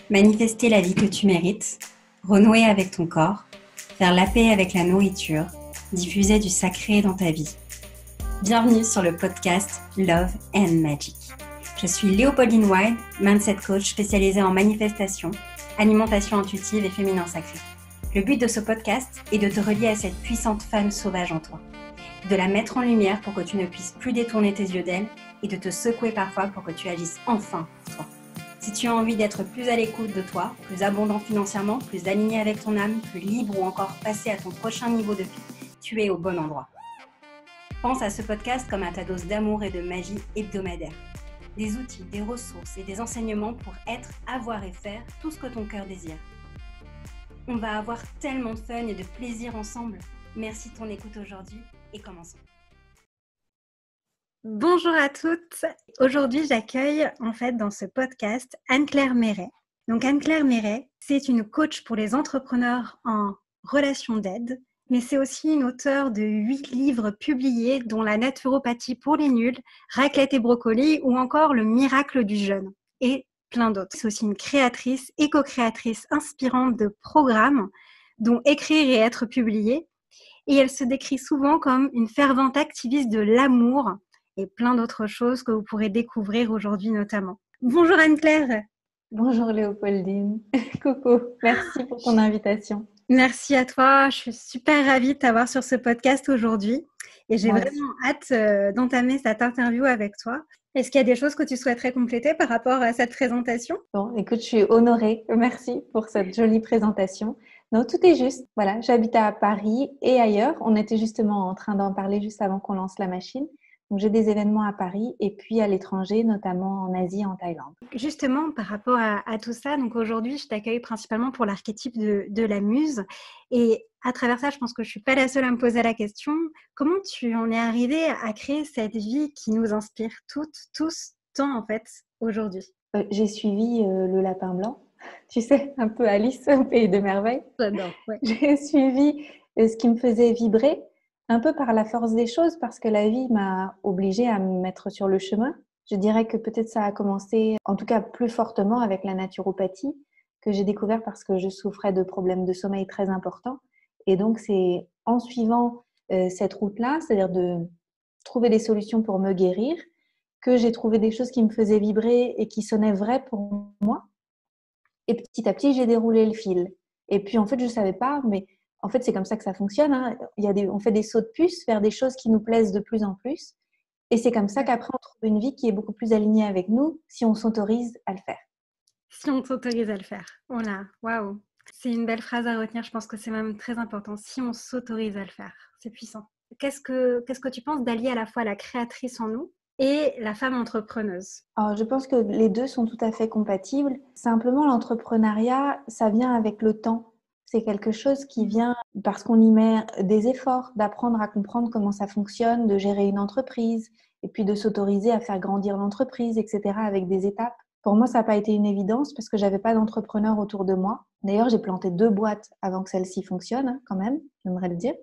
manifester la vie que tu mérites, renouer avec ton corps, faire la paix avec la nourriture, diffuser du sacré dans ta vie. Bienvenue sur le podcast Love and Magic. Je suis Léopoldine Wild, mindset coach spécialisée en manifestation, alimentation intuitive et féminin sacré. Le but de ce podcast est de te relier à cette puissante femme sauvage en toi, de la mettre en lumière pour que tu ne puisses plus détourner tes yeux d'elle et de te secouer parfois pour que tu agisses enfin pour toi. Si tu as envie d'être plus à l'écoute de toi, plus abondant financièrement, plus aligné avec ton âme, plus libre ou encore passer à ton prochain niveau de vie, tu es au bon endroit. Pense à ce podcast comme à ta dose d'amour et de magie hebdomadaire. Des outils, des ressources et des enseignements pour être, avoir et faire tout ce que ton cœur désire. On va avoir tellement de fun et de plaisir ensemble. Merci de ton écoute aujourd'hui et commençons. Bonjour à toutes. Aujourd'hui, j'accueille dans ce podcast Anne-Claire Méret. Donc Anne-Claire Méret, c'est une coach pour les entrepreneurs en relation d'aide, mais c'est aussi une auteure de 8 livres publiés, dont La naturopathie pour les nuls, Raclette et brocoli ou encore Le miracle du jeûne et plein d'autres. C'est aussi une créatrice et co-créatrice inspirante de programmes dont Écrire et être publié. Et elle se décrit souvent comme une fervente activiste de l'amour et plein d'autres choses que vous pourrez découvrir aujourd'hui notamment. Bonjour Anne-Claire. Bonjour Léopoldine. Coucou, merci pour ton invitation. Merci à toi, je suis super ravie de t'avoir sur ce podcast aujourd'hui et j'ai vraiment hâte d'entamer cette interview avec toi. Est-ce qu'il y a des choses que tu souhaiterais compléter par rapport à cette présentation ? Bon, écoute, je suis honorée. Merci pour cette jolie présentation. Non, tout est juste. Voilà, j'habite à Paris et ailleurs. On était justement en train d'en parler juste avant qu'on lance la machine. Donc, j'ai des événements à Paris et puis à l'étranger, notamment en Asie, en Thaïlande. Justement, par rapport à tout ça, donc aujourd'hui, je t'accueille principalement pour l'archétype de la muse. Et à travers ça, je pense que je ne suis pas la seule à me poser la question. Comment tu en es arrivée à créer cette vie qui nous inspire toutes, tous, tant en fait, aujourd'hui ? J'ai suivi le lapin blanc. Tu sais, un peu Alice au pays des merveilles. J'adore, ouais. J'ai suivi ce qui me faisait vibrer, un peu par la force des choses, parce que la vie m'a obligée à me mettre sur le chemin. Je dirais que peut-être ça a commencé, en tout cas plus fortement, avec la naturopathie, que j'ai découvert parce que je souffrais de problèmes de sommeil très importants. Et donc, c'est en suivant cette route-là, c'est-à-dire de trouver des solutions pour me guérir, que j'ai trouvé des choses qui me faisaient vibrer et qui sonnaient vraies pour moi. Et petit à petit, j'ai déroulé le fil. Et puis, en fait, je ne savais pas, mais en fait, c'est comme ça que ça fonctionne. Hein. On fait des sauts de puce vers des choses qui nous plaisent de plus en plus. Et c'est comme ça qu'après, on trouve une vie qui est beaucoup plus alignée avec nous si on s'autorise à le faire. Si on s'autorise à le faire. Voilà, waouh. C'est une belle phrase à retenir. Je pense que c'est même très important. Si on s'autorise à le faire, c'est puissant. Qu'est-ce que tu penses d'allier à la fois la créatrice en nous et la femme entrepreneuse ? Alors, je pense que les deux sont tout à fait compatibles. Simplement, l'entrepreneuriat, ça vient avec le temps. C'est quelque chose qui vient parce qu'on y met des efforts, d'apprendre à comprendre comment ça fonctionne, de gérer une entreprise et puis de s'autoriser à faire grandir l'entreprise, etc. avec des étapes. Pour moi, ça n'a pas été une évidence parce que j'avais pas d'entrepreneur autour de moi. D'ailleurs, j'ai planté 2 boîtes avant que celle-ci fonctionne, hein, quand même, j'aimerais le dire.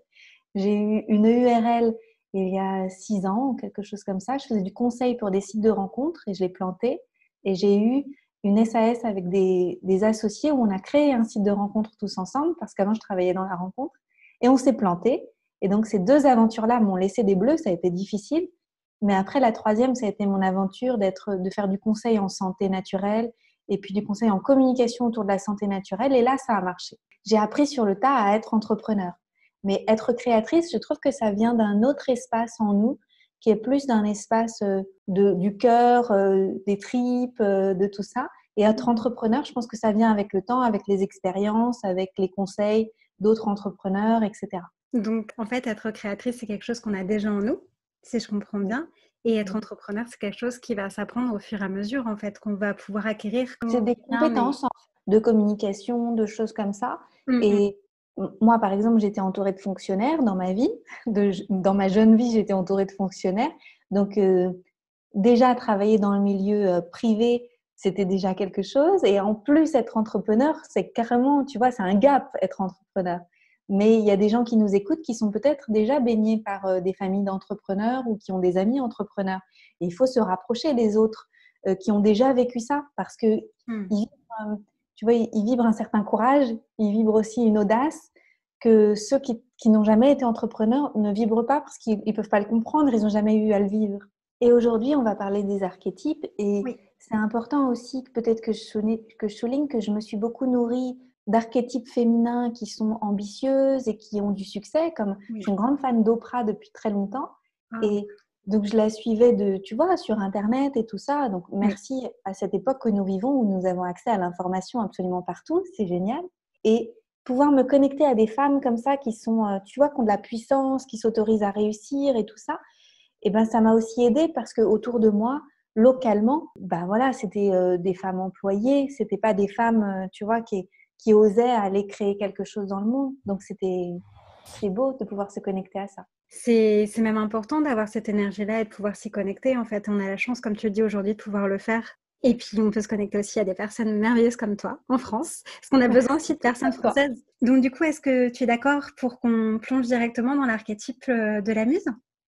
J'ai eu une URL il y a 6 ans ou quelque chose comme ça. Je faisais du conseil pour des sites de rencontres et je l'ai planté. Et j'ai eu une SAS avec des associés où on a créé un site de rencontres tous ensemble parce qu'avant, je travaillais dans la rencontre. Et on s'est planté. Et donc, ces 2 aventures-là m'ont laissé des bleus. Ça a été difficile. Mais après, la 3e, ça a été mon aventure de faire du conseil en santé naturelle et puis du conseil en communication autour de la santé naturelle. Et là, ça a marché. J'ai appris sur le tas à être entrepreneur. Mais être créatrice, je trouve que ça vient d'un autre espace en nous, qui est plus d'un espace du cœur, des tripes, de tout ça. Et être entrepreneur, je pense que ça vient avec le temps, avec les expériences, avec les conseils d'autres entrepreneurs, etc. Donc, en fait, être créatrice, c'est quelque chose qu'on a déjà en nous, si je comprends bien. Et être entrepreneur, c'est quelque chose qui va s'apprendre au fur et à mesure, en fait, qu'on va pouvoir acquérir. C'est des compétences de communication, de choses comme ça. Mm-hmm. Et moi, par exemple, j'étais entourée de fonctionnaires dans ma vie. Dans ma jeune vie, j'étais entourée de fonctionnaires. Donc, déjà, travailler dans le milieu privé, c'était déjà quelque chose. Et en plus, être entrepreneur, c'est carrément, tu vois, c'est un gap, être entrepreneur. Mais il y a des gens qui nous écoutent qui sont peut-être déjà baignés par des familles d'entrepreneurs ou qui ont des amis entrepreneurs. Et il faut se rapprocher des autres qui ont déjà vécu ça parce que tu vois, ils vibrent un certain courage, ils vibrent aussi une audace que ceux qui n'ont jamais été entrepreneurs ne vibrent pas parce qu'ils ne peuvent pas le comprendre, ils n'ont jamais eu à le vivre. Et aujourd'hui, on va parler des archétypes et Oui. c'est important aussi peut-être que je souligne que je me suis beaucoup nourrie d'archétypes féminins qui sont ambitieuses et qui ont du succès, comme je suis une grande fan d'Oprah depuis très longtemps. Et donc, je la suivais tu vois, sur Internet et tout ça. Donc, merci à cette époque que nous vivons où nous avons accès à l'information absolument partout. C'est génial. Et pouvoir me connecter à des femmes comme ça qui sont, tu vois, qui ont de la puissance, qui s'autorisent à réussir et tout ça, et ben, ça m'a aussi aidée parce qu'autour de moi, localement, ben voilà, c'était des femmes employées. C'était pas des femmes, tu vois, qui osaient aller créer quelque chose dans le monde. Donc, c'est beau de pouvoir se connecter à ça. C'est même important d'avoir cette énergie-là et de pouvoir s'y connecter. En fait, on a la chance, comme tu le dis aujourd'hui, de pouvoir le faire. Et puis, on peut se connecter aussi à des personnes merveilleuses comme toi, en France, parce qu'on a besoin aussi de personnes françaises. Donc, du coup, est-ce que tu es d'accord pour qu'on plonge directement dans l'archétype de la muse ?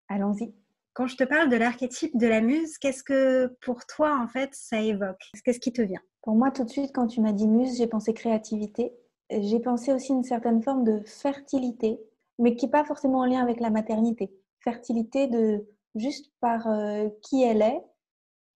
Allons-y. Quand je te parle de l'archétype de la muse, qu'est-ce que, pour toi, en fait, ça évoque ? Qu'est-ce qui te vient ? Pour moi, tout de suite, quand tu m'as dit muse, j'ai pensé créativité. J'ai pensé aussi une certaine forme de fertilité, mais qui n'est pas forcément en lien avec la maternité. Fertilité juste par qui elle est,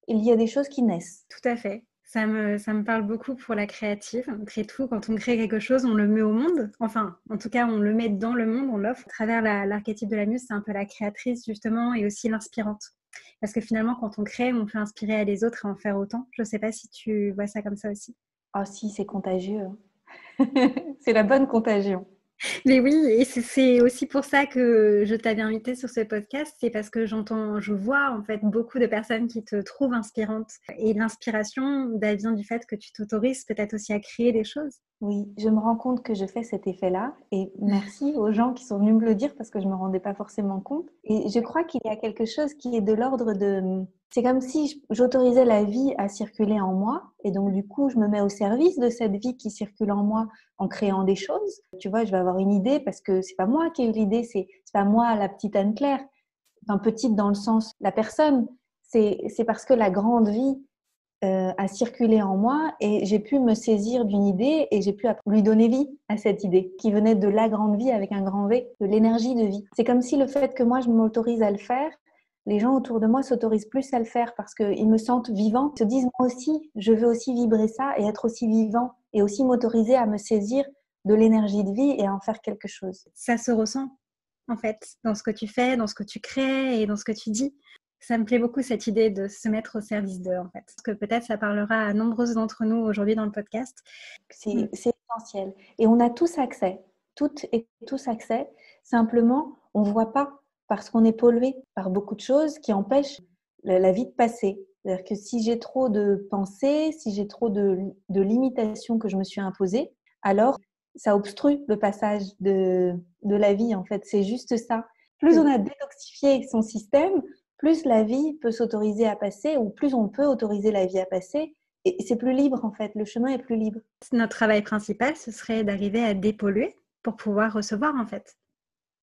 il y a des choses qui naissent. Tout à fait. Ça me parle beaucoup pour la créative. On crée tout. Quand on crée quelque chose, on le met au monde. Enfin, en tout cas, on le met dans le monde, on l'offre. À travers l'archétype de la muse, c'est un peu la créatrice, justement, et aussi l'inspirante. Parce que finalement, quand on crée, on peut inspirer les autres et en faire autant. Je ne sais pas si tu vois ça comme ça aussi. Oh si, c'est contagieux. C'est la bonne contagion. Mais oui, et c'est aussi pour ça que je t'avais invitée sur ce podcast, c'est parce que je vois en fait beaucoup de personnes qui te trouvent inspirante. Et l'inspiration vient du fait que tu t'autorises peut-être aussi à créer des choses. Oui, je me rends compte que je fais cet effet-là et merci aux gens qui sont venus me le dire parce que je ne me rendais pas forcément compte. Et je crois qu'il y a quelque chose qui est de l'ordre de... C'est comme si j'autorisais la vie à circuler en moi et donc du coup, je me mets au service de cette vie qui circule en moi en créant des choses. Tu vois, je vais avoir une idée parce que c'est pas moi qui ai eu l'idée, c'est pas moi la petite Anne-Claire. Enfin, petite dans le sens la personne, c'est parce que la grande vie a circulé en moi et j'ai pu me saisir d'une idée et j'ai pu lui donner vie à cette idée qui venait de la grande vie avec un grand V, de l'énergie de vie. C'est comme si le fait que moi je m'autorise à le faire, les gens autour de moi s'autorisent plus à le faire parce qu'ils me sentent vivant, ils se disent moi aussi, je veux aussi vibrer ça et être aussi vivant et aussi m'autoriser à me saisir de l'énergie de vie et à en faire quelque chose. Ça se ressent en fait dans ce que tu fais, dans ce que tu crées et dans ce que tu dis. Ça me plaît beaucoup cette idée de se mettre au service d'eux en fait. Parce que peut-être ça parlera à nombreuses d'entre nous aujourd'hui dans le podcast. C'est essentiel. Et on a tous accès, toutes et tous accès. Simplement, on ne voit pas parce qu'on est pollué par beaucoup de choses qui empêchent la vie de passer. C'est-à-dire que si j'ai trop de pensées, si j'ai trop de limitations que je me suis imposées, alors ça obstrue le passage de la vie en fait. C'est juste ça. Plus on a détoxifié son système, plus la vie peut s'autoriser à passer ou plus on peut autoriser la vie à passer. Et c'est plus libre en fait, le chemin est plus libre. Notre travail principal, ce serait d'arriver à dépolluer pour pouvoir recevoir en fait.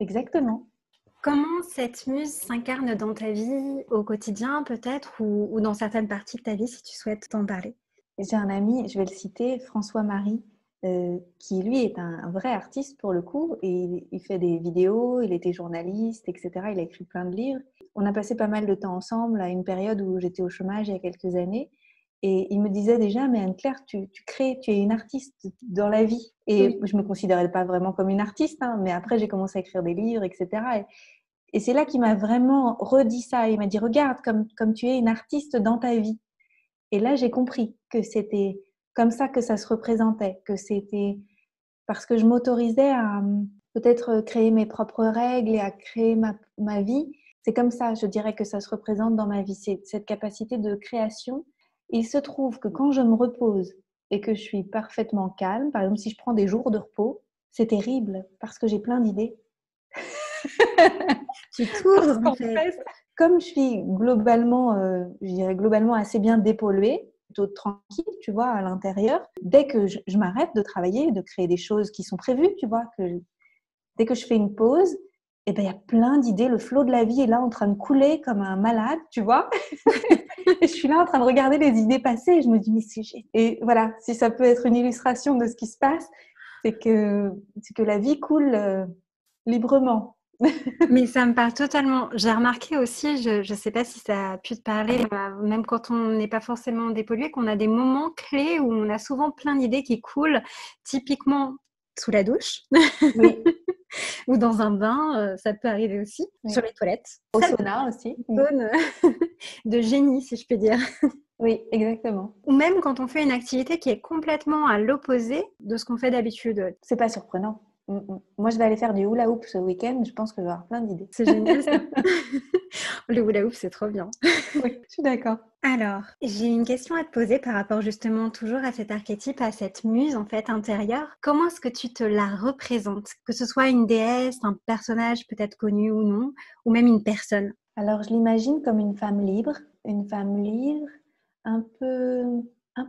Exactement. Comment cette muse s'incarne dans ta vie au quotidien peut-être ou dans certaines parties de ta vie si tu souhaites t'en parler? J'ai un ami, je vais le citer, François-Marie, qui lui est un vrai artiste pour le coup. Et il fait des vidéos, il était journaliste, etc. Il a écrit plein de livres. On a passé pas mal de temps ensemble à une période où j'étais au chômage il y a quelques années. Et il me disait déjà, mais Anne-Claire, tu crées, tu es une artiste dans la vie. Et je ne me considérais pas vraiment comme une artiste, hein, mais après j'ai commencé à écrire des livres, etc. Et c'est là qu'il m'a vraiment redit ça. Il m'a dit, regarde, comme tu es une artiste dans ta vie. Et là, j'ai compris que c'était comme ça que ça se représentait, que c'était parce que je m'autorisais à peut-être créer mes propres règles et à créer ma vie. C'est comme ça, je dirais, que ça se représente dans ma vie, c'est cette capacité de création. Il se trouve que quand je me repose et que je suis parfaitement calme, par exemple, si je prends des jours de repos, c'est terrible parce que j'ai plein d'idées. Tu t'ouvres en fait. Comme je suis globalement, je dirais globalement assez bien dépolluée, plutôt tranquille, tu vois, à l'intérieur, dès que je m'arrête de travailler, de créer des choses qui sont prévues, tu vois, dès que je fais une pause, et ben il y a plein d'idées. Le flot de la vie est là en train de couler comme un malade, tu vois. Et je suis là en train de regarder les idées passer et je me dis, mais c'est génial. Et voilà, si ça peut être une illustration de ce qui se passe, c'est que la vie coule librement. Mais ça me parle totalement. J'ai remarqué aussi, je ne sais pas si ça a pu te parler, même quand on n'est pas forcément dépollué, qu'on a des moments clés où on a souvent plein d'idées qui coulent, typiquement sous la douche Oui, ou dans un bain, ça peut arriver aussi, oui. sur les toilettes. Au Très sauna aussi. bonne de génie, si je peux dire. Oui, exactement. Ou même quand on fait une activité qui est complètement à l'opposé de ce qu'on fait d'habitude. C'est pas surprenant. Moi, je vais aller faire du hula hoop ce week-end. Je pense que je vais avoir plein d'idées. C'est génial ça. Le hula hoop, c'est trop bien. Oui, je suis d'accord. Alors, j'ai une question à te poser par rapport justement toujours à cet archétype, à cette muse en fait intérieure. Comment est-ce que tu te la représentes? Que ce soit une déesse, un personnage peut-être connu ou non, ou même une personne. Alors, je l'imagine comme une femme libre, un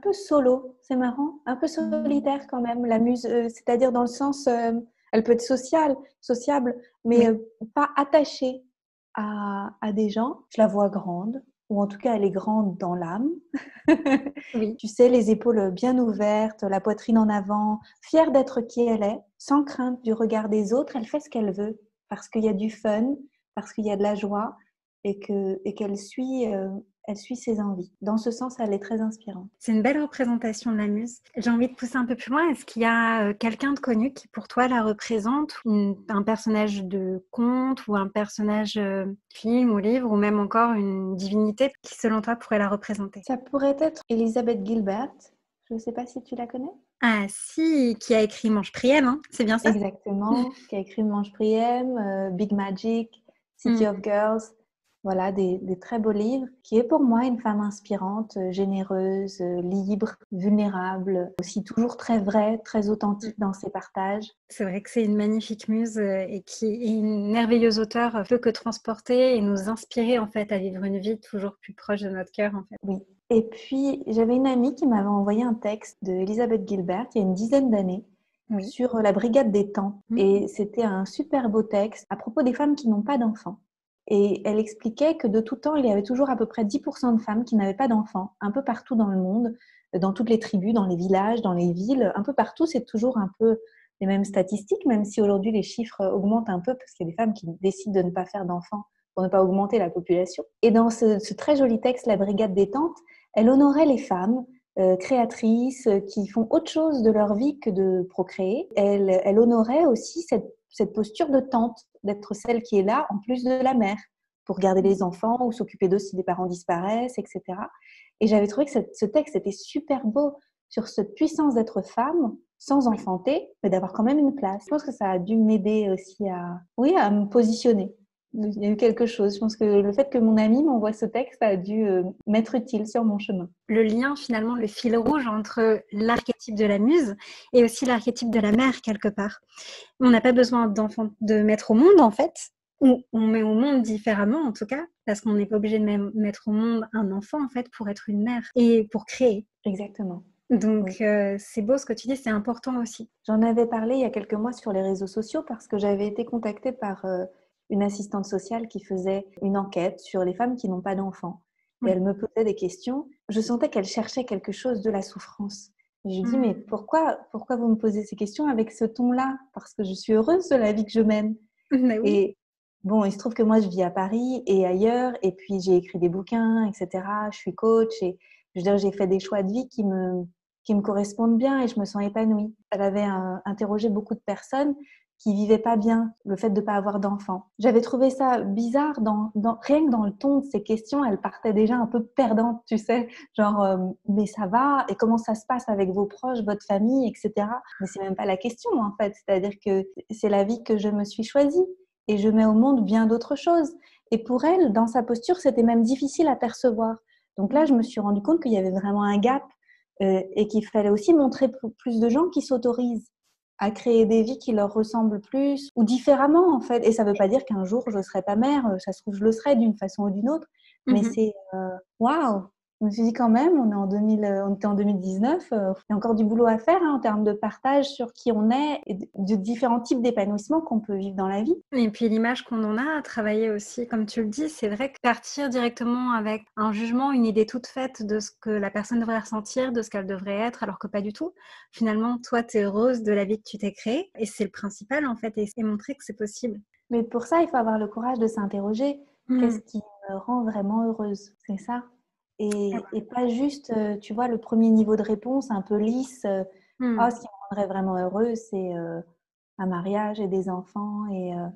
peu solo. C'est marrant, un peu solitaire quand même. La muse, c'est-à-dire dans le sens, elle peut être sociable, mais Oui. pas attachée à des gens. Je la vois grande, ou en tout cas, elle est grande dans l'âme. Oui. Tu sais, les épaules bien ouvertes, la poitrine en avant, fière d'être qui elle est, sans crainte du regard des autres. Elle fait ce qu'elle veut parce qu'il y a du fun, parce qu'il y a de la joie et qu'elle elle suit ses envies. Dans ce sens, elle est très inspirante. C'est une belle représentation de la muse. J'ai envie de pousser un peu plus loin. Est-ce qu'il y a quelqu'un de connu qui pour toi la représente? Un personnage de conte ou un personnage film ou livre ou même encore une divinité qui selon toi pourrait la représenter? Ça pourrait être Elizabeth Gilbert. Je ne sais pas si tu la connais. Ah si, qui a écrit Mange Prième, hein, c'est bien ça? Exactement, qui a écrit Mange Prième, Big Magic, City of Girls. Voilà, des très beaux livres, qui est pour moi une femme inspirante, généreuse, libre, vulnérable, aussi toujours très vraie, très authentique dans ses partages. C'est vrai que c'est une magnifique muse et qui est une merveilleuse auteure, peut que transporter et nous inspirer en fait à vivre une vie toujours plus proche de notre cœur en fait. Oui. Et puis, j'avais une amie qui m'avait envoyé un texte de Elizabeth Gilbert il y a une dizaine d'années Oui. sur la brigade des temps. Et c'était un super beau texte à propos des femmes qui n'ont pas d'enfants. Et elle expliquait que de tout temps, il y avait toujours à peu près 10% de femmes qui n'avaient pas d'enfants, un peu partout dans le monde, dans toutes les tribus, dans les villages, dans les villes, un peu partout, c'est toujours un peu les mêmes statistiques, même si aujourd'hui les chiffres augmentent un peu parce qu'il y a des femmes qui décident de ne pas faire d'enfants pour ne pas augmenter la population. Et dans ce très joli texte, La Brigade des Tantes, elle honorait les femmes créatrices qui font autre chose de leur vie que de procréer. Elle honorait aussi cette posture de tante, d'être celle qui est là en plus de la mère, pour garder les enfants ou s'occuper d'eux si des parents disparaissent, etc. Et j'avais trouvé que ce texte était super beau sur cette puissance d'être femme sans enfanter, mais d'avoir quand même une place. Je pense que ça a dû m'aider aussi à me positionner. Il y a eu quelque chose. Je pense que le fait que mon amie m'envoie ce texte a dû m'être utile sur mon chemin. Le lien finalement, le fil rouge entre l'archétype de la muse et aussi l'archétype de la mère quelque part. On n'a pas besoin d'enfants de mettre au monde en fait. On met au monde différemment en tout cas, parce qu'on n'est pas obligé de mettre au monde un enfant en fait pour être une mère et pour créer. Exactement. Donc Oui. c'est beau ce que tu dis, c'est important aussi. J'en avais parlé il y a quelques mois sur les réseaux sociaux parce que j'avais été contactée par une assistante sociale qui faisait une enquête sur les femmes qui n'ont pas d'enfants. Et Oui. elle me posait des questions. Je sentais qu'elle cherchait quelque chose de la souffrance. Je lui dis, mais pourquoi vous me posez ces questions avec ce ton-là? Parce que je suis heureuse de la vie que je mène. Mais oui. Et bon, il se trouve que moi, je vis à Paris et ailleurs. Et puis, j'ai écrit des bouquins, etc. Je suis coach et je veux dire, j'ai fait des choix de vie qui me correspondent bien et je me sens épanouie. Elle avait interrogé beaucoup de personnes qui vivaient pas bien le fait de pas avoir d'enfants. J'avais trouvé ça bizarre rien que dans le ton de ces questions, elle partait déjà un peu perdante, tu sais, genre mais ça va et comment ça se passe avec vos proches, votre famille, etc. Mais c'est même pas la question en fait, c'est-à-dire que c'est la vie que je me suis choisie et je mets au monde bien d'autres choses. Et pour elle, dans sa posture, c'était même difficile à percevoir. Donc là, je me suis rendu compte qu'il y avait vraiment un gap et qu'il fallait aussi montrer plus de gens qui s'autorisent à créer des vies qui leur ressemblent plus ou différemment en fait. Et ça ne veut pas dire qu'un jour je ne serai pas mère, ça se trouve je le serai d'une façon ou d'une autre, mais c'est waouh, Je me suis dit quand même, on était en 2019, il y a encore du boulot à faire en termes de partage sur qui on est et de différents types d'épanouissement qu'on peut vivre dans la vie. Et puis l'image qu'on en a à travailler aussi, comme tu le dis, c'est vrai que partir directement avec un jugement, une idée toute faite de ce que la personne devrait ressentir, de ce qu'elle devrait être, alors que pas du tout. Finalement, toi, tu es heureuse de la vie que tu t'es créée et c'est le principal en fait, et montrer que c'est possible. Mais pour ça, il faut avoir le courage de s'interroger. Qu'est-ce qui me rend vraiment heureuse? C'est ça. Et pas juste, tu vois, le premier niveau de réponse un peu lisse. Oh, ce qui me rendrait vraiment heureuse, c'est un mariage et des enfants.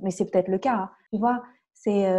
Mais c'est peut-être le cas. Hein. Tu vois, c'est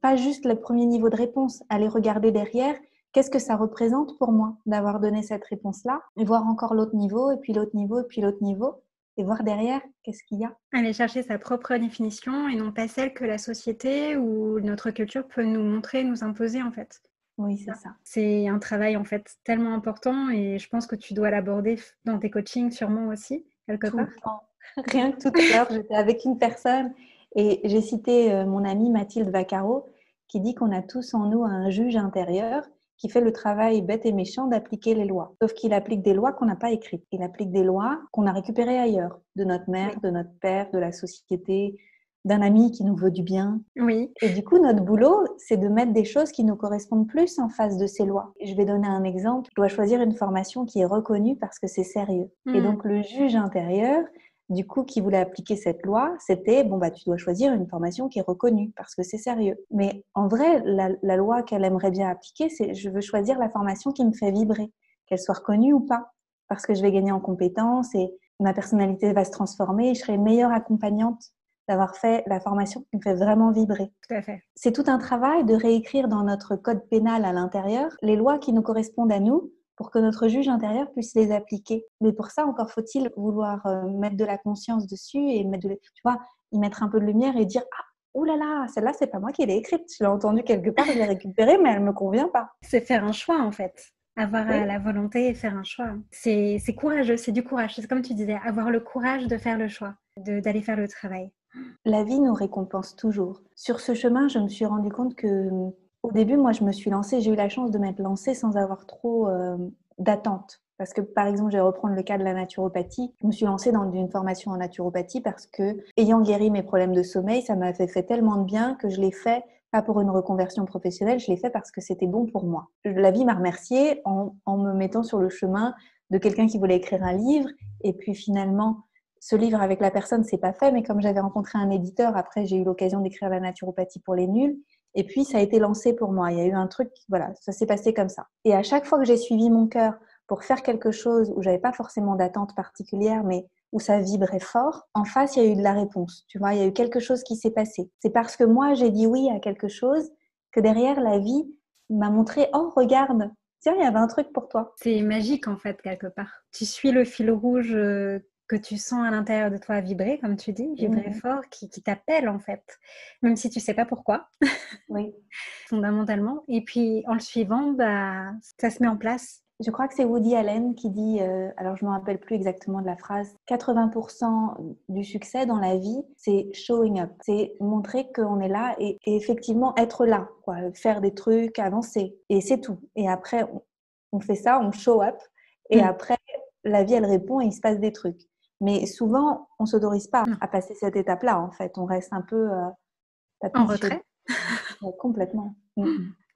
pas juste le premier niveau de réponse. Aller regarder derrière, qu'est-ce que ça représente pour moi d'avoir donné cette réponse-là, et voir encore l'autre niveau, et puis l'autre niveau, et puis l'autre niveau, et voir derrière, qu'est-ce qu'il y a. Aller chercher sa propre définition et non pas celle que la société ou notre culture peut nous montrer, nous imposer en fait. Oui, c'est ça. C'est un travail en fait tellement important et je pense que tu dois l'aborder dans tes coachings sûrement aussi, quelque Tout part. le temps. Rien que tout à l'heure, j'étais avec une personne et j'ai cité mon amie Mathilde Vaccaro qui dit qu'on a tous en nous un juge intérieur qui fait le travail bête et méchant d'appliquer les lois. Sauf qu'il applique des lois qu'on n'a pas écrites. Il applique des lois qu'on a récupérées ailleurs, de notre mère, de notre père, de la société, d'un ami qui nous veut du bien. Oui. Et du coup, notre boulot, c'est de mettre des choses qui nous correspondent plus en face de ces lois. Je vais donner un exemple. Je dois choisir une formation qui est reconnue parce que c'est sérieux. Et donc, le juge intérieur, du coup, qui voulait appliquer cette loi, c'était, bon, bah, tu dois choisir une formation qui est reconnue parce que c'est sérieux. Mais en vrai, la loi qu'elle aimerait bien appliquer, c'est, je veux choisir la formation qui me fait vibrer, qu'elle soit reconnue ou pas, parce que je vais gagner en compétences et ma personnalité va se transformer et je serai une meilleure accompagnante d'avoir fait la formation qui me fait vraiment vibrer. Tout à fait. C'est tout un travail de réécrire dans notre code pénal à l'intérieur les lois qui nous correspondent à nous pour que notre juge intérieur puisse les appliquer. Mais pour ça, encore faut-il vouloir mettre de la conscience dessus et y mettre un peu de lumière et dire « Ah, oh là là, celle-là, c'est pas moi qui l'ai écrite. Je l'ai entendue quelque part, je l'ai récupérée, mais elle me convient pas. » C'est faire un choix en fait. Avoir Oui. la volonté et faire un choix. C'est courageux, c'est du courage. C'est comme tu disais, avoir le courage de faire le choix, d'aller faire le travail. La vie nous récompense toujours. Sur ce chemin, je me suis rendu compte que, au début, moi, je me suis lancée, j'ai eu la chance de m'être lancée sans avoir trop d'attente. Parce que, par exemple, je vais reprendre le cas de la naturopathie. Je me suis lancée dans une formation en naturopathie parce que, ayant guéri mes problèmes de sommeil, ça m'avait fait tellement de bien que je l'ai fait, pas pour une reconversion professionnelle, je l'ai fait parce que c'était bon pour moi. La vie m'a remerciée en me mettant sur le chemin de quelqu'un qui voulait écrire un livre. Et puis finalement, ce livre avec la personne, c'est pas fait, mais comme j'avais rencontré un éditeur, après j'ai eu l'occasion d'écrire la naturopathie pour les nuls. Et puis ça a été lancé pour moi. Il y a eu un truc, voilà, ça s'est passé comme ça. Et à chaque fois que j'ai suivi mon cœur pour faire quelque chose où j'avais pas forcément d'attente particulière, mais où ça vibrait fort, en face, il y a eu de la réponse. Tu vois, il y a eu quelque chose qui s'est passé. C'est parce que moi, j'ai dit oui à quelque chose que derrière, la vie m'a montré, oh, regarde, tiens, il y avait un truc pour toi. C'est magique en fait, quelque part. Tu suis le fil rouge que tu sens à l'intérieur de toi vibrer, comme tu dis, vibrer fort, qui t'appelle en fait, même si tu sais pas pourquoi, Oui. fondamentalement. Et puis en le suivant, bah, ça se met en place. Je crois que c'est Woody Allen qui dit, alors je ne me rappelle plus exactement de la phrase, 80% du succès dans la vie, c'est showing up, c'est montrer qu'on est là et effectivement être là, quoi, faire des trucs, avancer, et c'est tout. Et après, on fait ça, on show up, et après, la vie, elle répond et il se passe des trucs. Mais souvent, on ne s'autorise pas à passer cette étape-là, en fait. On reste un peu En retrait. Complètement.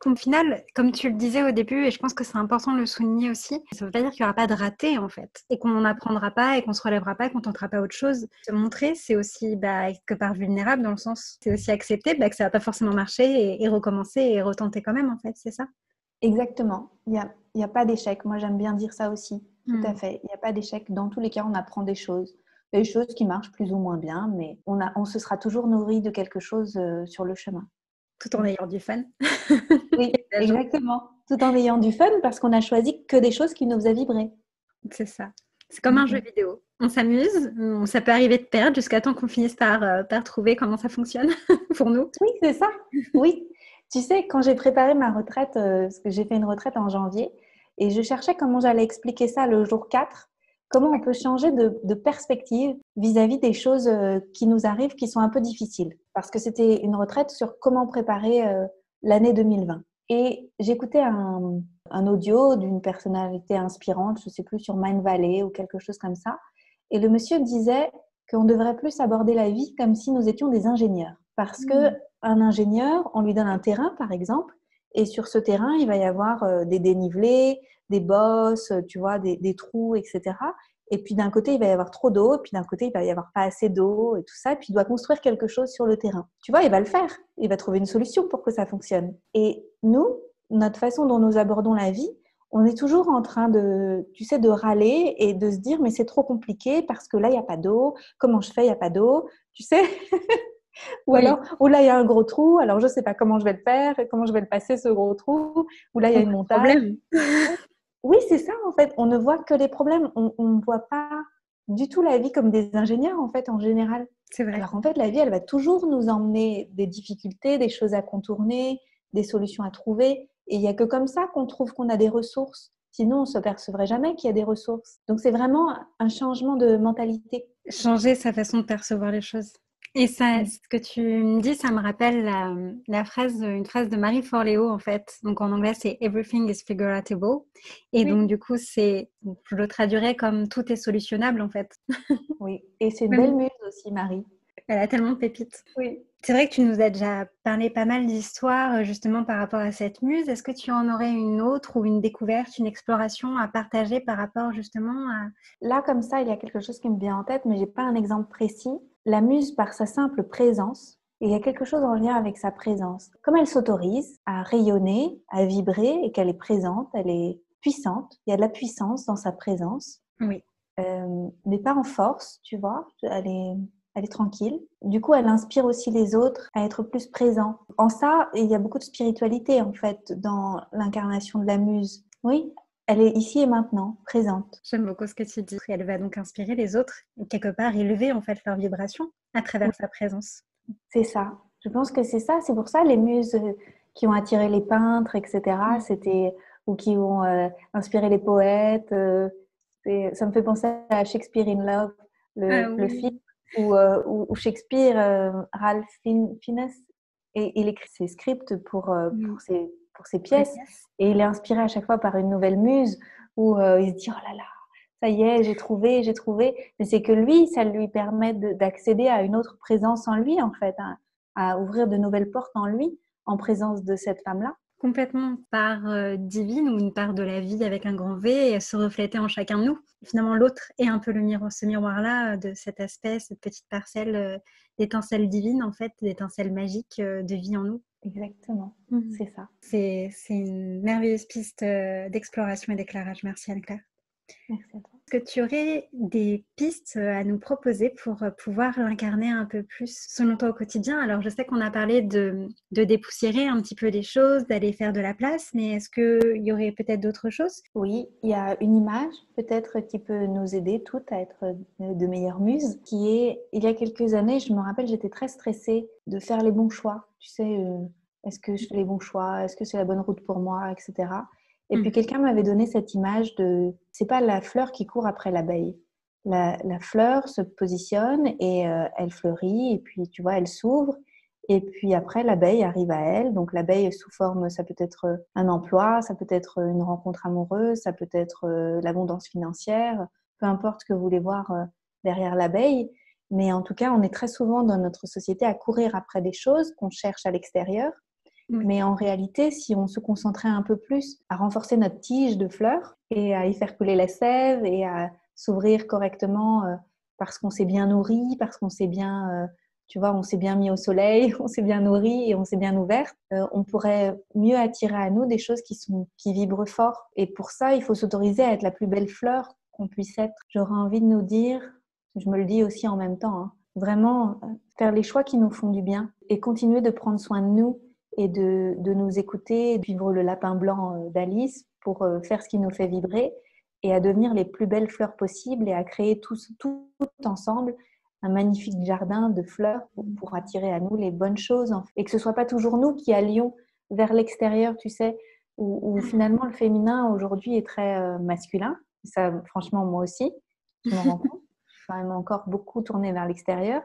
Au final, comme tu le disais au début, et je pense que c'est important de le souligner aussi, ça ne veut pas dire qu'il n'y aura pas de raté en fait, et qu'on n'en apprendra pas, et qu'on ne se relèvera pas, et qu'on ne tentera pas autre chose. Se montrer, c'est aussi quelque part vulnérable dans le sens, c'est aussi accepter que ça ne va pas forcément marcher, et recommencer, et retenter quand même en fait, c'est ça? Exactement. Il y a pas d'échec. Moi, j'aime bien dire ça aussi. Tout à fait. Il n'y a pas d'échec. Dans tous les cas, on apprend des choses. Des choses qui marchent plus ou moins bien, mais on se sera toujours nourri de quelque chose sur le chemin. Tout en ayant du fun. Oui, exactement. Tout en ayant du fun parce qu'on a choisi que des choses qui nous faisaient vibrer. C'est ça. C'est comme un jeu vidéo. On s'amuse, ça peut arriver de perdre jusqu'à temps qu'on finisse par trouver comment ça fonctionne pour nous. Oui, c'est ça. Oui. Tu sais, quand j'ai préparé ma retraite, parce que j'ai fait une retraite en janvier, et je cherchais comment j'allais expliquer ça le jour 4, comment on peut changer de perspective vis-à-vis des choses qui nous arrivent, qui sont un peu difficiles. Parce que c'était une retraite sur comment préparer l'année 2020. Et j'écoutais un un audio d'une personnalité inspirante, je ne sais plus, sur Mind Valley ou quelque chose comme ça. Et le monsieur disait qu'on devrait plus aborder la vie comme si nous étions des ingénieurs. Parce qu'un ingénieur, on lui donne un terrain, par exemple, et sur ce terrain, il va y avoir des dénivelés, des bosses, tu vois, des trous, etc. Et puis d'un côté, il va y avoir trop d'eau, et puis d'un côté, il va y avoir pas assez d'eau et tout ça. Et puis il doit construire quelque chose sur le terrain. Tu vois, il va le faire. Il va trouver une solution pour que ça fonctionne. Et nous, notre façon dont nous abordons la vie, on est toujours en train de, tu sais, de râler et de se dire mais c'est trop compliqué parce que là, il n'y a pas d'eau. Comment je fais? Il n'y a pas d'eau. Tu sais Ou Oui, alors, ou là, il y a un gros trou. Alors, je ne sais pas comment je vais le faire, comment je vais le passer, ce gros trou. Ou là, il y a on une a un montagne. problème. Oui, c'est ça, en fait. On ne voit que les problèmes. On ne voit pas du tout la vie comme des ingénieurs, en fait, en général. C'est vrai. Alors, en fait, la vie, elle va toujours nous emmener des difficultés, des choses à contourner, des solutions à trouver. Et il n'y a que comme ça qu'on trouve qu'on a des ressources. Sinon, on ne se percevrait jamais qu'il y a des ressources. Donc, c'est vraiment un changement de mentalité. Changer sa façon de percevoir les choses. Et ça, ce que tu me dis, ça me rappelle une phrase de Marie Forleo, en fait. Donc, en anglais, c'est Everything is figuratable. Et donc, Oui, du coup, je le traduirais comme tout est solutionnable, en fait. oui. Et c'est une belle Même- muse aussi, Marie. Elle a tellement de pépites. Oui. C'est vrai que tu nous as déjà parlé pas mal d'histoires justement par rapport à cette muse. Est-ce que tu en aurais une autre ou une découverte, une exploration à partager par rapport justement à... Là, comme ça, il y a quelque chose qui me vient en tête, mais je n'ai pas un exemple précis. La muse, par sa simple présence, et il y a quelque chose en lien avec sa présence. Comme elle s'autorise à rayonner, à vibrer, et qu'elle est présente, elle est puissante, il y a de la puissance dans sa présence, Oui, mais pas en force, tu vois, elle est tranquille. Du coup, elle inspire aussi les autres à être plus présents. En ça, il y a beaucoup de spiritualité, en fait, dans l'incarnation de la muse. Oui, elle est ici et maintenant, présente. j'aime beaucoup ce que tu dis. Elle va donc inspirer les autres et quelque part élever en fait leur vibration à travers sa présence. C'est ça. Je pense que c'est ça. C'est pour ça les muses qui ont attiré les peintres, etc. Mm. C'était ou qui ont inspiré les poètes. Ça me fait penser à Shakespeare in Love, Ah le film oui. où Shakespeare, Ralph Fiennes, et il écrit ses scripts Mm. pour ses Pour les pièces, pièces. et il est inspiré à chaque fois par une nouvelle muse où il se dit oh là là. Ça y est, j'ai trouvé, j'ai trouvé. Mais c'est que lui, ça lui permet d'accéder à une autre présence en lui, en fait, à ouvrir de nouvelles portes en lui, en présence de cette femme-là. Complètement part divine ou une part de la vie avec un grand V et se refléter en chacun de nous. Et finalement, l'autre est un peu ce miroir-là de cet aspect, cette petite parcelle d'étincelle divine, en fait, d'étincelle magique de vie en nous. Exactement, Mhm. c'est ça. C'est une merveilleuse piste d'exploration et d'éclairage. Merci Anne-Claire. Merci à toi. Est-ce que tu aurais des pistes à nous proposer pour pouvoir l'incarner un peu plus selon toi au quotidien? Alors, je sais qu'on a parlé de dépoussiérer un petit peu les choses, d'aller faire de la place, mais est-ce qu'il y aurait peut-être d'autres choses? Oui, il y a une image peut-être qui peut nous aider toutes à être de meilleures muses, qui est, il y a quelques années, je me rappelle, j'étais très stressée de faire les bons choix. Tu sais, est-ce que je fais les bons choix? Est-ce que c'est la bonne route pour moi, etc. Et puis Mhm. quelqu'un m'avait donné cette image de, c'est pas la fleur qui court après l'abeille. La fleur se positionne et elle fleurit et puis tu vois, elle s'ouvre. Et puis après, l'abeille arrive à elle. Donc l'abeille sous forme, ça peut être un emploi, ça peut être une rencontre amoureuse, ça peut être l'abondance financière, peu importe ce que vous voulez voir derrière l'abeille. Mais en tout cas, on est très souvent dans notre société à courir après des choses qu'on cherche à l'extérieur. Oui. Mais en réalité, si on se concentrait un peu plus à renforcer notre tige de fleurs et à y faire couler la sève et à s'ouvrir correctement parce qu'on s'est bien nourri, parce qu'on s'est bien, tu vois, on s'est bien mis au soleil, on s'est bien nourri et on s'est bien ouvert, on pourrait mieux attirer à nous des choses qui vibrent fort. Et pour ça, il faut s'autoriser à être la plus belle fleur qu'on puisse être. J'aurais envie de nous dire, je me le dis aussi en même temps, hein, vraiment faire les choix qui nous font du bien et continuer de prendre soin de nous et de nous écouter, de vivre le lapin blanc d'Alice pour faire ce qui nous fait vibrer et à devenir les plus belles fleurs possibles et à créer tout ensemble un magnifique jardin de fleurs pour attirer à nous les bonnes choses et que ce soit pas toujours nous qui allions vers l'extérieur, tu sais, où finalement le féminin aujourd'hui est très masculin. Ça, franchement, moi aussi, je me rends compte. Je suis quand même encore beaucoup tournée vers l'extérieur.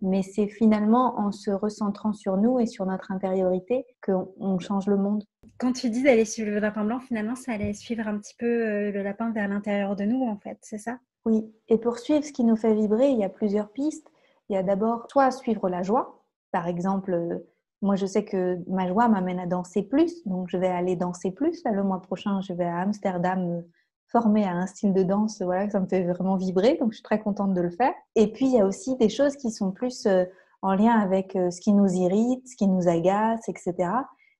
Mais c'est finalement en se recentrant sur nous et sur notre intériorité qu'on change le monde. Quand tu dis d'aller suivre le lapin blanc, finalement, ça allait suivre un petit peu le lapin vers l'intérieur de nous, en fait, c'est ça? Oui, et pour suivre ce qui nous fait vibrer, il y a plusieurs pistes. Il y a d'abord soit suivre la joie. Par exemple, moi je sais que ma joie m'amène à danser plus, donc je vais aller danser plus. Là, le mois prochain, je vais à Amsterdam me former à un style de danse, voilà, ça me fait vraiment vibrer, donc je suis très contente de le faire. Et puis il y a aussi des choses qui sont plus en lien avec ce qui nous irrite, ce qui nous agace, etc.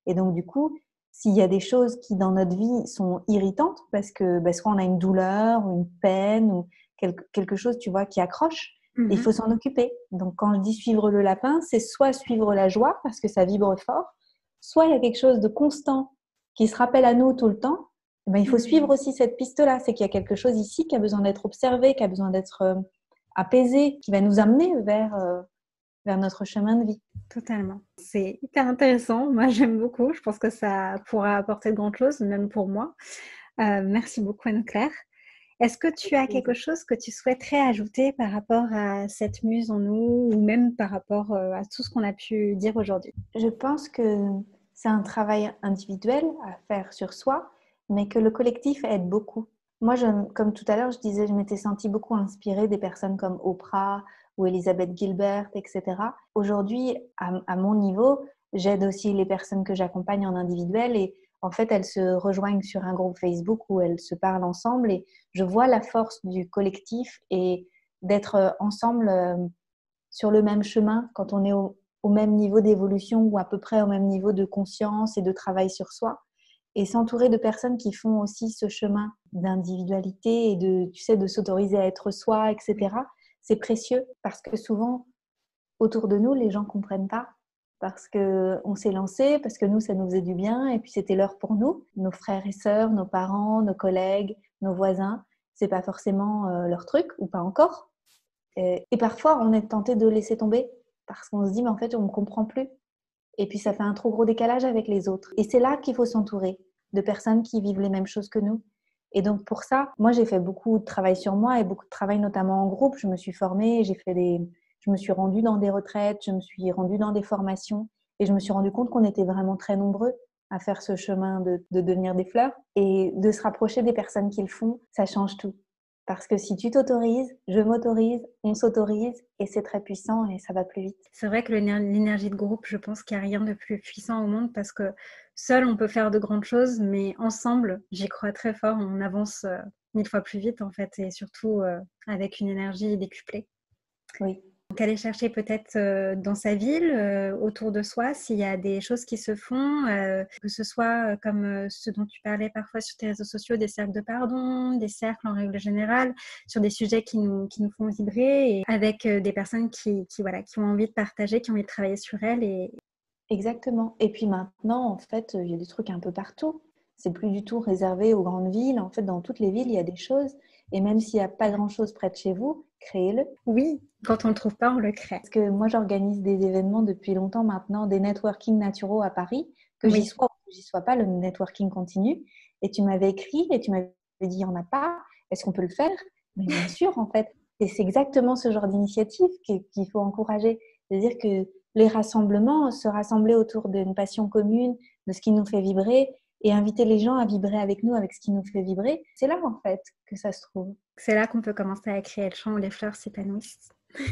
Et donc du coup, s'il y a des choses qui dans notre vie sont irritantes, parce que soit on a une douleur ou une peine ou quelque chose, tu vois, qui accroche, il faut s'en occuper. Donc, quand je dis suivre le lapin, c'est soit suivre la joie, parce que ça vibre fort, soit il y a quelque chose de constant qui se rappelle à nous tout le temps. Eh ben, il faut suivre aussi cette piste-là. C'est qu'il y a quelque chose ici qui a besoin d'être observé, qui a besoin d'être apaisé, qui va nous amener vers notre chemin de vie. Totalement. C'est hyper intéressant. Moi, j'aime beaucoup. Je pense que ça pourra apporter de grandes choses, même pour moi. Merci beaucoup, Anne-Claire. Est-ce que tu as quelque chose que tu souhaiterais ajouter par rapport à cette muse en nous ou même par rapport à tout ce qu'on a pu dire aujourd'hui? Je pense que c'est un travail individuel à faire sur soi, mais que le collectif aide beaucoup. Moi, comme tout à l'heure, je disais, je m'étais sentie beaucoup inspirée des personnes comme Oprah ou Elizabeth Gilbert, etc. Aujourd'hui, à mon niveau, j'aide aussi les personnes que j'accompagne en individuel et en fait, elles se rejoignent sur un groupe Facebook où elles se parlent ensemble et je vois la force du collectif et d'être ensemble sur le même chemin quand on est au même niveau d'évolution ou à peu près au même niveau de conscience et de travail sur soi. Et s'entourer de personnes qui font aussi ce chemin d'individualité et tu sais, de s'autoriser à être soi, etc. C'est précieux parce que souvent, autour de nous, les gens ne comprennent pas parce qu'on s'est lancé, parce que nous, ça nous faisait du bien et puis c'était l'heure pour nous. Nos frères et sœurs, nos parents, nos collègues, nos voisins, c'est pas forcément leur truc ou pas encore. Et parfois, on est tenté de laisser tomber parce qu'on se dit, mais en fait, on ne me comprend plus. Et puis, ça fait un trop gros décalage avec les autres. Et c'est là qu'il faut s'entourer de personnes qui vivent les mêmes choses que nous. Et donc, pour ça, moi, j'ai fait beaucoup de travail sur moi et beaucoup de travail, notamment en groupe. Je me suis formée, je me suis rendue dans des retraites, je me suis rendue dans des formations et je me suis rendu compte qu'on était vraiment très nombreux à faire ce chemin de devenir des fleurs et de se rapprocher des personnes qui le font, ça change tout. Parce que si tu t'autorises, je m'autorise, on s'autorise et c'est très puissant et ça va plus vite. C'est vrai que l'énergie de groupe, je pense qu'il n'y a rien de plus puissant au monde parce que seul, on peut faire de grandes choses, mais ensemble, j'y crois très fort, on avance 1000 fois plus vite en fait et surtout avec une énergie décuplée. Oui. Donc, aller chercher peut-être dans sa ville, autour de soi, s'il y a des choses qui se font, que ce soit comme ce dont tu parlais parfois sur tes réseaux sociaux, des cercles de pardon, des cercles en règle générale, sur des sujets qui nous font vibrer, et avec des personnes voilà, qui ont envie de partager, qui ont envie de travailler sur elles. Exactement. Et puis maintenant, en fait, il y a des trucs un peu partout. C'est plus du tout réservé aux grandes villes. En fait, dans toutes les villes, il y a des choses. Et même s'il n'y a pas grand-chose près de chez vous, créez-le. Oui, quand on ne le trouve pas, on le crée. Parce que moi, j'organise des événements depuis longtemps maintenant, des networking naturaux à Paris. Que j'y Oui. sois ou que j'y sois pas, le networking continue. Et tu m'avais écrit et tu m'avais dit, il n'y en a pas. Est-ce qu'on peut le faire? Mais bien sûr, en fait. Et c'est exactement ce genre d'initiative qu'il faut encourager. C'est-à-dire que les rassemblements, se rassembler autour d'une passion commune, de ce qui nous fait vibrer et inviter les gens à vibrer avec nous, avec ce qui nous fait vibrer, c'est là, en fait, que ça se trouve. C'est là qu'on peut commencer à créer le champ où les fleurs s'épanouissent.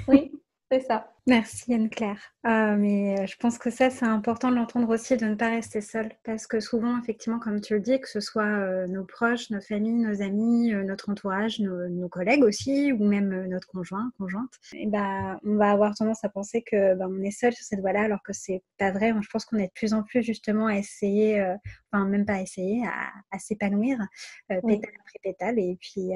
Oui, c'est ça. Merci Anne-Claire. Mais je pense que ça, c'est important de l'entendre aussi, de ne pas rester seule. Parce que souvent, effectivement, comme tu le dis, que ce soit nos proches, nos familles, nos amis, notre entourage, nos collègues aussi, ou même notre conjoint, conjointe, et on va avoir tendance à penser que on est seul sur cette voie-là, alors que c'est pas vrai. Je pense qu'on est de plus en plus justement à essayer, enfin même pas à essayer, à s'épanouir, Oui. pétale après pétale. Et puis,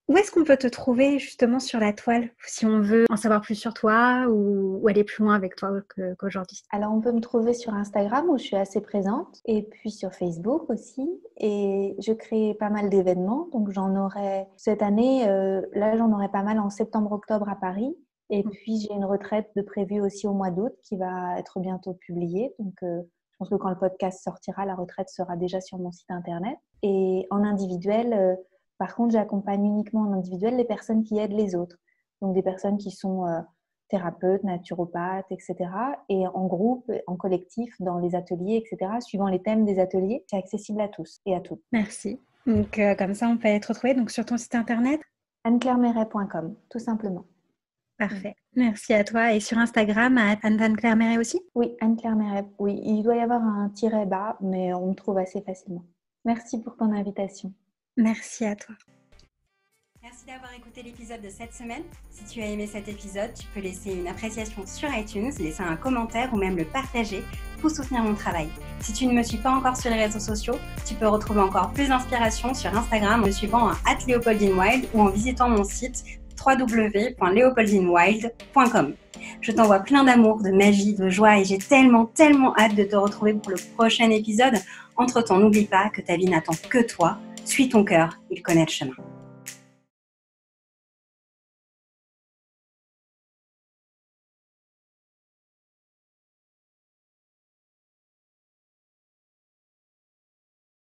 où est-ce qu'on peut te trouver justement sur la toile, si on veut en savoir plus sur toi ou aller plus loin avec toi qu'aujourd'hui? Alors, on peut me trouver sur Instagram où je suis assez présente et puis sur Facebook aussi. Et je crée pas mal d'événements. Donc, j'en aurai cette année, là, j'en aurai pas mal en septembre-octobre à Paris. Et puis, j'ai une retraite de prévue aussi au mois d'août qui va être bientôt publiée. Donc, je pense que quand le podcast sortira, la retraite sera déjà sur mon site internet. Et en individuel, par contre, j'accompagne uniquement en individuel les personnes qui aident les autres. Donc, des personnes qui sont thérapeutes, naturopathes, etc. Et en groupe, en collectif, dans les ateliers, etc. Suivant les thèmes des ateliers, c'est accessible à tous et à toutes. Merci. Donc, comme ça, on peut être retrouvé donc, sur ton site internet AnneClaire-Méret.com, tout simplement. Parfait. Merci à toi. Et sur Instagram, à Anne-Claire Méret aussi? Oui, Anne-Claire Méret. Oui, il doit y avoir un tiret bas, mais on me trouve assez facilement. Merci pour ton invitation. Merci à toi. Merci d'avoir écouté l'épisode de cette semaine. Si tu as aimé cet épisode, tu peux laisser une appréciation sur iTunes, laisser un commentaire ou même le partager pour soutenir mon travail. Si tu ne me suis pas encore sur les réseaux sociaux, tu peux retrouver encore plus d'inspiration sur Instagram en me suivant à @leopoldinwild ou en visitant mon site www.leopoldinwild.com. Je t'envoie plein d'amour, de magie, de joie et j'ai tellement hâte de te retrouver pour le prochain épisode. Entre-temps, n'oublie pas que ta vie n'attend que toi. Suis ton cœur, il connaît le chemin.